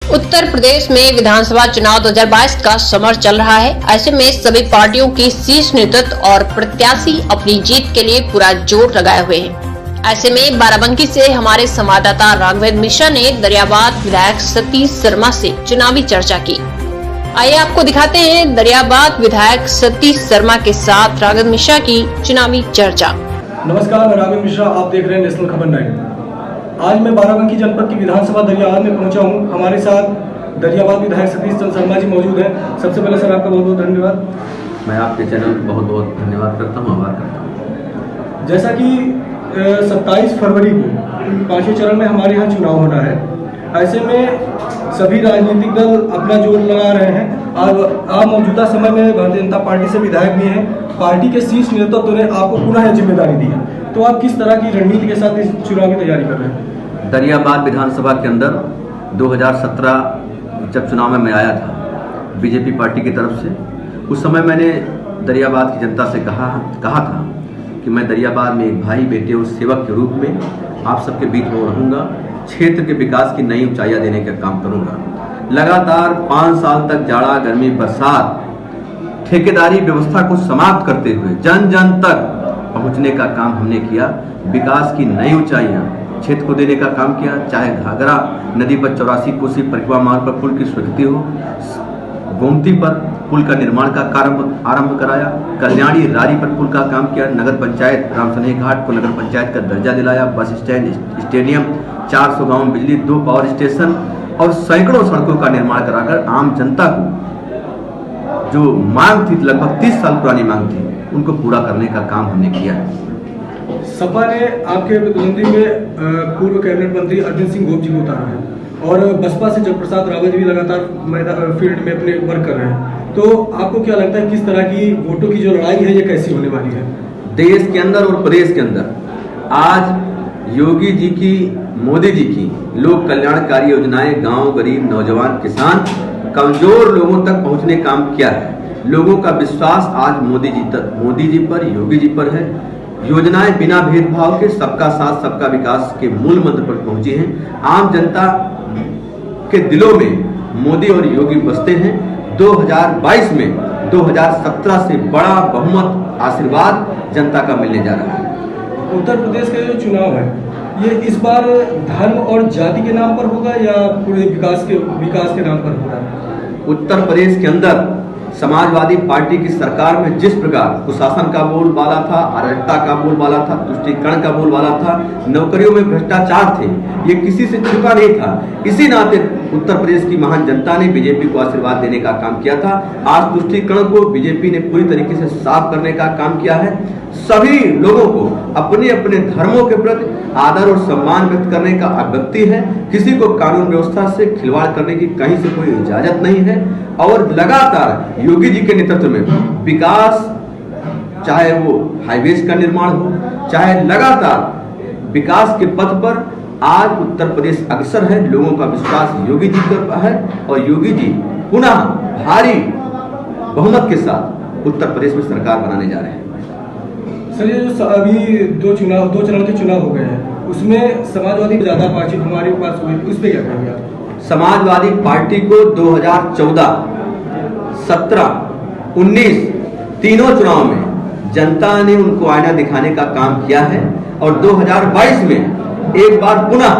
उत्तर प्रदेश में विधानसभा चुनाव 2022 का समर चल रहा है। ऐसे में सभी पार्टियों की शीर्ष नेतृत्व और प्रत्याशी अपनी जीत के लिए पूरा जोर लगाए हुए हैं। ऐसे में बाराबंकी से हमारे संवाददाता राघवेंद्र मिश्रा ने दरियाबाद विधायक सतीश शर्मा से चुनावी चर्चा की। आइए आपको दिखाते हैं दरियाबाद विधायक सतीश शर्मा के साथ राघवेंद्र मिश्रा की चुनावी चर्चा। नमस्कार, मैं राघवेंद्र मिश्रा, आप देख रहे हैं नेशनल खबर 9। आज मैं बाराबंकी जनपद की विधानसभा दरियाबाद में पहुंचा हूं। हमारे साथ दरियाबाद विधायक सतीश चंद्र शर्मा जी मौजूद हैं। सबसे पहले सर आपका बहुत बहुत धन्यवाद। मैं आपके चैनल को बहुत बहुत धन्यवाद करता हूं, आभार करता हूं। जैसा कि 27 फरवरी को 5वें चरण में हमारे यहाँ चुनाव होना है। ऐसे में सभी राजनीतिक दल अपना जोर लगा रहे हैं। आप मौजूदा समय में भारतीय जनता पार्टी से विधायक भी हैं। पार्टी के शीर्ष नेतृत्व ने आपको पुनः यह जिम्मेदारी दी है, तो आप किस तरह की रणनीति के साथ इस चुनाव की तैयारी कर रहे हैं? दरियाबाद विधानसभा के अंदर 2017 जब चुनाव में मैं आया था बीजेपी पार्टी की तरफ से, उस समय मैंने दरियाबाद की जनता से कहा था कि मैं दरियाबाद में एक भाई, बेटे और सेवक के रूप में आप सबके बीच में रहूँगा, क्षेत्र के विकास की नई ऊंचाइयां देने का काम करूँगा। लगातार 5 साल तक जाड़ा, गर्मी, बरसात, ठेकेदारी व्यवस्था को समाप्त करते हुए जन जन तक पहुँचने का काम हमने किया। विकास की नई ऊंचाइयां क्षेत्र को देने का काम किया। चाहे घाघरा नदी पर 84 कोसी परिक्रमा मार्ग पर पुल की स्वीकृति हो, गोमती पर पुल का निर्माण का कार्य आरंभ कराया, कल्याणी रारी पर पुल का काम किया, नगर पंचायत रामसनेही घाट को नगर पंचायत का दर्जा दिलाया, बस स्टैंड, स्टेडियम, 400 गाँव में बिजली, 2 पावर स्टेशन और सैकड़ों सड़कों का निर्माण कराकर आम जनता को जो मांग थी, लगभग 30 साल पुरानी मांग थी, उनको पूरा करने का काम हमने किया है। सपा ने आपके प्रतिद्वंदी में पूर्व कैबिनेट मंत्री अर्जुन सिंह गोप जी को उतारा है और बसपा से जगप्रसाद रावत भी लगातार फील्ड में अपने वर्क कर रहे हैं, तो आपको क्या लगता है किस तरह की वोटों की जो लड़ाई है ये कैसी होने वाली है? देश के अंदर और प्रदेश के अंदर आज योगी जी की, मोदी जी की लोक कल्याणकारी योजनाएं गांव, गरीब, नौजवान, किसान, कमजोर लोगों तक पहुंचने काम किया है। लोगों का विश्वास आज मोदी जी पर, योगी जी पर है। योजनाएं बिना भेदभाव के सबका साथ सबका विकास के मूल मंत्र पर पहुंची हैं। आम जनता के दिलों में मोदी और योगी बसते हैं। 2022 में 2017 से बड़ा बहुमत आशीर्वाद जनता का मिलने जा रहा है। उत्तर प्रदेश का जो चुनाव है ये इस बार धर्म और जाति के नाम पर होगा या पूरे विकास के नाम पर होगा? उत्तर प्रदेश के अंदर समाजवादी पार्टी की सरकार में जिस प्रकार कुशासन का बोलबाला था, अराजकता का बोलबाला था, तुष्टीकरण का बोलबाला था, नौकरियों में भ्रष्टाचार थे, ये किसी से छुपा नहीं था। इसी नाते उत्तर प्रदेश की महान जनता ने बीजेपी को आशीर्वाद देने का काम किया था। आज तुष्टीकरण को बीजेपी ने पूरी तरीके से साफ करने का काम किया है। सभी लोगों को अपने अपने धर्मों के प्रति आदर और सम्मान व्यक्त करने का अभिव्यक्ति है। किसी को कानून व्यवस्था से खिलवाड़ करने की कहीं से कोई इजाजत नहीं है और लगातार योगी जी के नेतृत्व में विकास, चाहे वो हाईवेज का निर्माण हो, चाहे लगातार विकास के पथ पर आज उत्तर प्रदेश अग्रसर है। लोगों का विश्वास योगी जी पर है और योगी जी पुनः भारी बहुमत के साथ उत्तर प्रदेश में सरकार बनाने जा रहे हैं। सर, ये जो अभी दो चरण के चुनाव हो गए हैं उसमें समाजवादी ज्यादा पार्टी हमारे पास हुई, उस पर क्या कहेंगे आप? समाजवादी पार्टी को 2014, 17, 19 तीनों चुनाव में जनता ने उनको आईना दिखाने का काम किया है और 2022 में एक बार पुनः,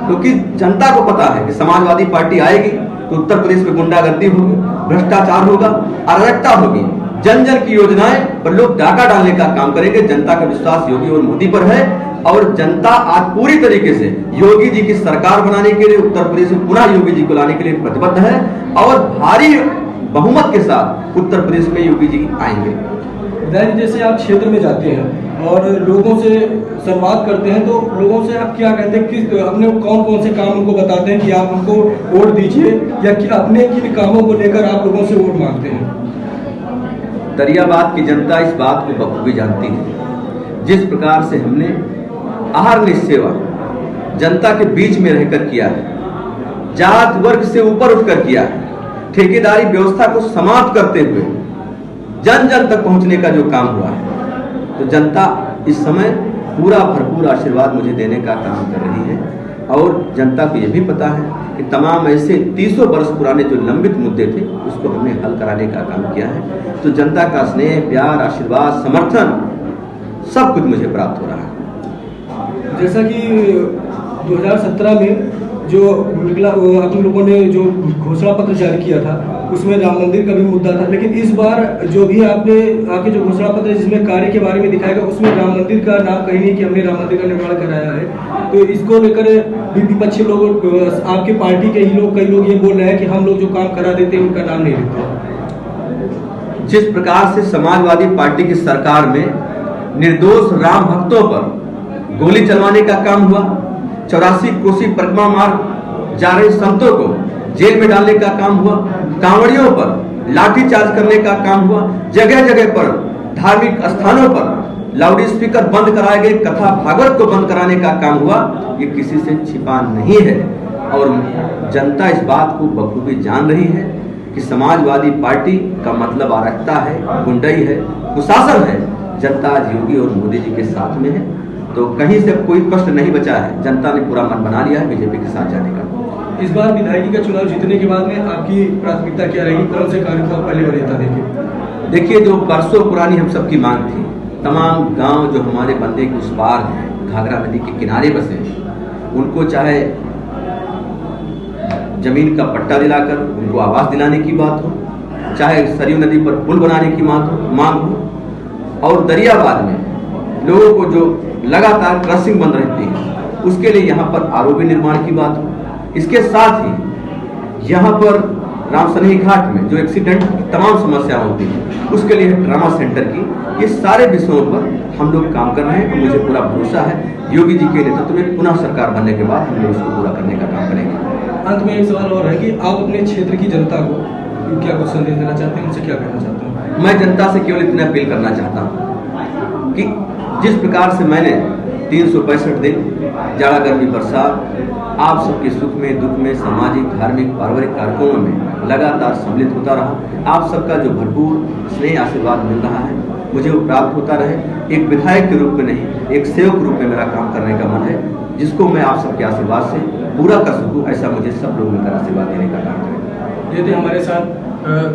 क्योंकि जनता को पता है कि समाजवादी पार्टी आएगी तो उत्तर प्रदेश में गुंडागर्दी होगी, भ्रष्टाचार होगा, अराजकता होगी, जन जन की योजनाएं पर लोग डाका डालने का काम करेंगे। जनता का विश्वास योगी और मोदी पर है और जनता आज पूरी तरीके से योगी जी की सरकार बनाने के लिए, उत्तर प्रदेश में पुनः योगी जी को लाने के लिए प्रतिबद्ध है और भारी बहुमत के साथ उत्तर प्रदेश में योगी जी आएंगे। जैसे आप क्षेत्र में जाते हैं और लोगों से संवाद करते हैं तो लोगों से आप क्या कहते हैं, किस अपने कौन कौन से काम उनको बताते हैं कि आप उनको वोट दीजिए, या कि अपने किन कामों को लेकर आप लोगों से वोट मांगते हैं? दरियाबाद की जनता इस बात को बखूबी जानती है। जिस प्रकार से हमने आहार सेवा जनता के बीच में रहकर किया है, जात वर्ग से ऊपर उठकर किया है, ठेकेदारी व्यवस्था को समाप्त करते हुए जन जन तक पहुंचने का जो काम हुआ है, तो जनता इस समय पूरा भरपूर आशीर्वाद मुझे देने का काम कर रही है। और जनता को ये भी पता है कि तमाम ऐसे 300 वर्ष पुराने जो लंबित मुद्दे थे उसको हमने हल कराने का काम किया है। तो जनता का स्नेह, प्यार, आशीर्वाद, समर्थन सब कुछ मुझे प्राप्त हो रहा है। जैसा कि 2017 में जो निकला, आप लोगों ने जो घोषणा पत्र जारी किया था उसमें राम मंदिर का भी मुद्दा था, लेकिन इस बार जो भी आपके जो घोषणा पत्र है जिसमें कार्य के बारे में दिखाया गया उसमें राम मंदिर का नाम कहीं नहीं कि हमने राम मंदिर का निर्माण कराया है। तो इसको लेकर विपक्षी लोग, आपके पार्टी के ही लोग, कई लोग ये बोल रहे हैं कि हम लोग जो काम करा देते हैं उनका नाम नहीं लेते। जिस प्रकार से समाजवादी पार्टी की सरकार में निर्दोष राम भक्तों पर गोली चलवाने का काम हुआ, 84 कोसी परिक्रमा मार्ग जा रहे संतों को जेल में डालने का काम हुआ, कांवड़ियों पर लाठीचार्ज करने का काम हुआ, जगह जगह पर धार्मिक स्थानों पर लाउड स्पीकर बंद कराए गए, कथा भागवत को बंद कराने का काम हुआ, ये किसी से छिपा नहीं है। और जनता इस बात को बखूबी जान रही है कि समाजवादी पार्टी का मतलब अराजकता है, गुंडाई है, कुशासन है। जनता आज योगी और मोदी जी के साथ में है, तो कहीं से कोई प्रश्न नहीं बचा है। जनता ने पूरा मन बना लिया है बीजेपी के साथ जाने का। इस बार विधायकी का चुनाव जीतने के बाद में आपकी प्राथमिकता क्या रहेगी? कौन से कार्य को पहले वरीयता देंगे? देखिए, जो बरसों पुरानी हम सबकी मांग थी, तमाम गांव जो हमारे बंदे के उस पार हैं, घाघरा नदी के किनारे बसे, उनको चाहे जमीन का पट्टा दिलाकर उनको आवास दिलाने की बात हो, चाहे सरयू नदी पर पुल बनाने की मांग हो, और दरियाबाद में लोगों को जो लगातार क्रॉसिंग बंद रहती है उसके लिए यहाँ पर आरओबी निर्माण की बात हो, इसके साथ ही यहाँ पर रामसनेही घाट में जो एक्सीडेंट की तमाम समस्याएं होती हैं उसके लिए ट्रामा सेंटर की, ये सारे विषयों पर हम लोग काम कर रहे हैं। मुझे पूरा भरोसा है योगी जी के नेतृत्व में पुनः सरकार बनने के बाद हम लोग उसको पूरा करने का काम करेंगे। अंत में एक सवाल और है कि आप अपने क्षेत्र की जनता को क्या कुछ संदेश देना चाहते हैं, उनसे क्या कहना चाहते हैं? मैं जनता से केवल इतना अपील करना चाहता हूँ कि जिस प्रकार से मैंने 365 दिन जाड़ा गर्मी बरसात आप सबके सुख में दुख में सामाजिक धार्मिक पारिवारिक कार्यक्रमों में लगातार सम्मिलित होता रहा, आप सबका जो भरपूर स्नेह आशीर्वाद मिल रहा है मुझे वो प्राप्त होता रहे। एक विधायक के रूप में नहीं, एक सेवक के रूप में मेरा काम करने का मन है, जिसको मैं आप सबके आशीर्वाद से पूरा कर सकूँ, ऐसा मुझे सब लोग मिलकर आशीर्वाद देने का काम करें। ये थे हमारे साथ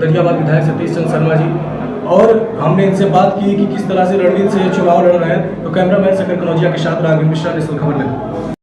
दरियाबाद विधायक सतीश चंद्र शर्मा जी, और हमने इनसे बात की कि किस तरह से रणनीति से चुनाव लड़ रहे हैं। तो कैमरामैन शेखर कनौजिया के साथ राघवेंद्र मिश्रा, नेशनल खबर लगी।